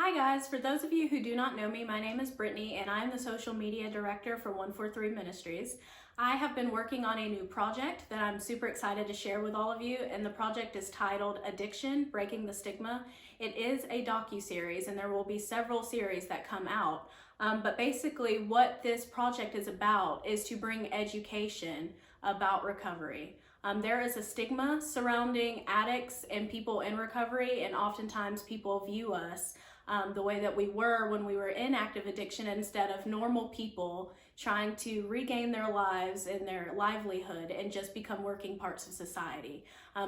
Hi guys, for those of you who do not know me, my name is Brittany and I'm the social media director for 143 Ministries. I have been working on a new project that I'm super excited to share with all of you, and the project is titled Addiction, Breaking the Stigma. It is a docu-series and there will be several series that come out. But basically what this project is about is to bring education about recovery. There is a stigma surrounding addicts and people in recovery, and oftentimes people view us the way that we were when we were in active addiction, instead of normal people trying to regain their lives and their livelihood and just become working parts of society.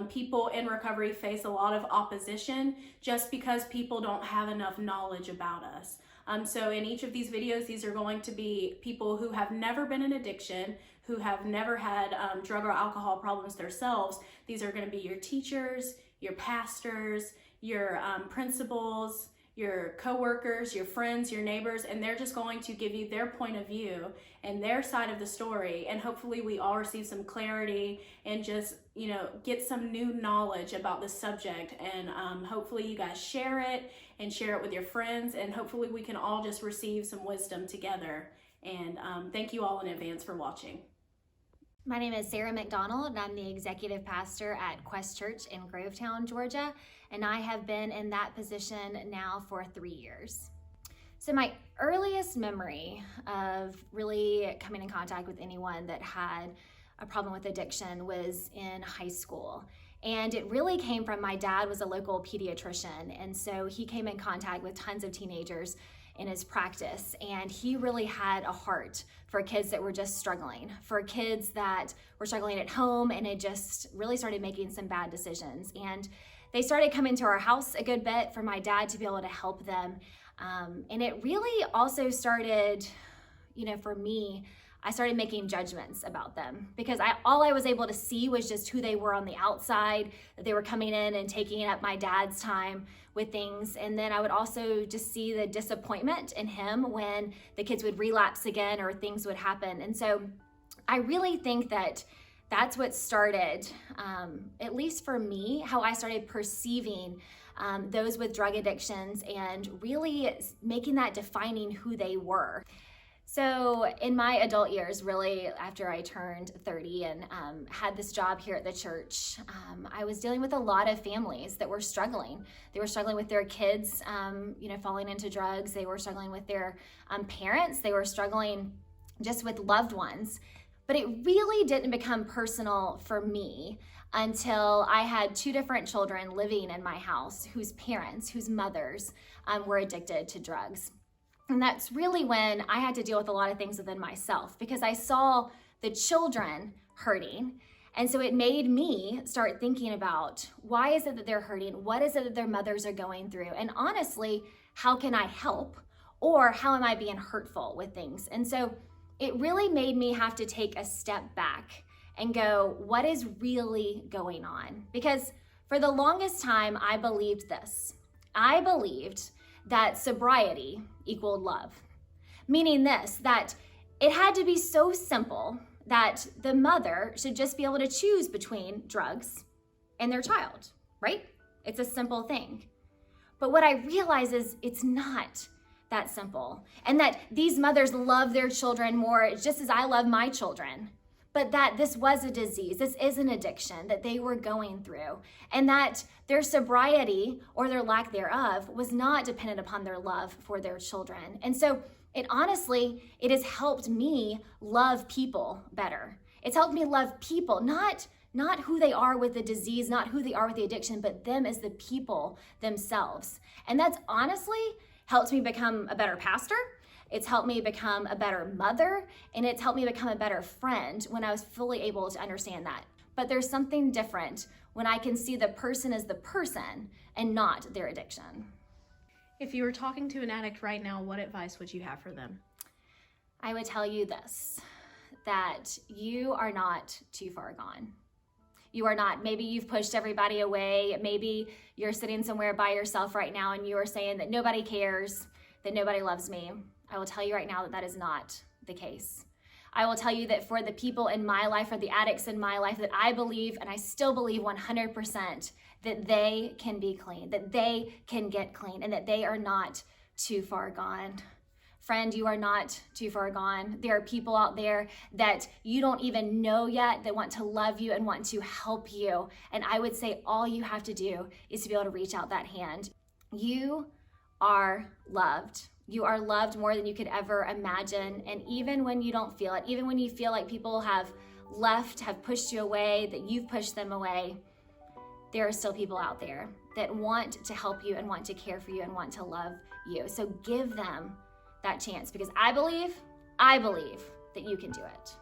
People in recovery face a lot of opposition just because people don't have enough knowledge about us. So in each of these videos, these are going to be people who have never been in addiction, who have never had drug or alcohol problems themselves. These are going to be your teachers, your pastors, your principals, your coworkers, your friends, your neighbors, and they're just going to give you their point of view and their side of the story. And hopefully we all receive some clarity and just, get some new knowledge about the subject. And hopefully you guys share it and share it with your friends, and hopefully we can all just receive some wisdom together. And thank you all in advance for watching. My name is MacDonald, and I'm the executive pastor at Quest Church in Grovetown, Georgia, and I have been in that position now for 3 years. So my earliest memory of really coming in contact with anyone that had a problem with addiction was in high school. And it really came from, my dad was a local pediatrician, and so he came in contact with tons of teenagers in his practice, and he really had a heart for kids that were just struggling, for kids that were struggling at home and had just really started making some bad decisions. And they started coming to our house a good bit for my dad to be able to help them. And it really also started, for me, I started making judgments about them, because all I was able to see was just who they were on the outside, that they were coming in and taking up my dad's time with things. And then I would also just see the disappointment in him when the kids would relapse again or things would happen. And so I really think that that's what started, at least for me, how I started perceiving those with drug addictions and really making that defining who they were. So in my adult years, really after I turned 30 and had this job here at the church, I was dealing with a lot of families that were struggling. They were struggling with their kids, falling into drugs. They were struggling with their parents. They were struggling just with loved ones. But it really didn't become personal for me until I had 2 different children living in my house whose parents, whose mothers were addicted to drugs. And that's really when I had to deal with a lot of things within myself, because I saw the children hurting. And so it made me start thinking about, why is it that they're hurting? What is it that their mothers are going through? And honestly, how can I help? Or how am I being hurtful with things? And so it really made me have to take a step back and go, what is really going on? Because for the longest time, I believed this. I believed that sobriety equaled love. Meaning this, that it had to be so simple that the mother should just be able to choose between drugs and their child, right? It's a simple thing. But what I realize is it's not that simple, and that these mothers love their children more just as I love my children, but that this was a disease, this is an addiction that they were going through, and that their sobriety or their lack thereof was not dependent upon their love for their children. And so it has helped me love people better. It's helped me love people, not who they are with the disease, not who they are with the addiction, but them as the people themselves. And that's honestly helped me become a better pastor. It's helped me become a better mother, and it's helped me become a better friend when I was fully able to understand that. But there's something different when I can see the person as the person and not their addiction. If you were talking to an addict right now, what advice would you have for them? I would tell you this, that you are not too far gone. You are not. Maybe you've pushed everybody away. Maybe you're sitting somewhere by yourself right now and you are saying that nobody cares, that nobody loves me. I will tell you right now that that is not the case. I will tell you that for the people in my life, or the addicts in my life, that I believe, and I still believe 100%, that they can be clean, that they can get clean, and that they are not too far gone. Friend, you are not too far gone. There are people out there that you don't even know yet that want to love you and want to help you. And I would say all you have to do is to be able to reach out that hand. You are loved. You are loved more than you could ever imagine. And even when you don't feel it, even when you feel like people have left, have pushed you away, that you've pushed them away, there are still people out there that want to help you and want to care for you and want to love you. So give them that chance, because I believe that you can do it.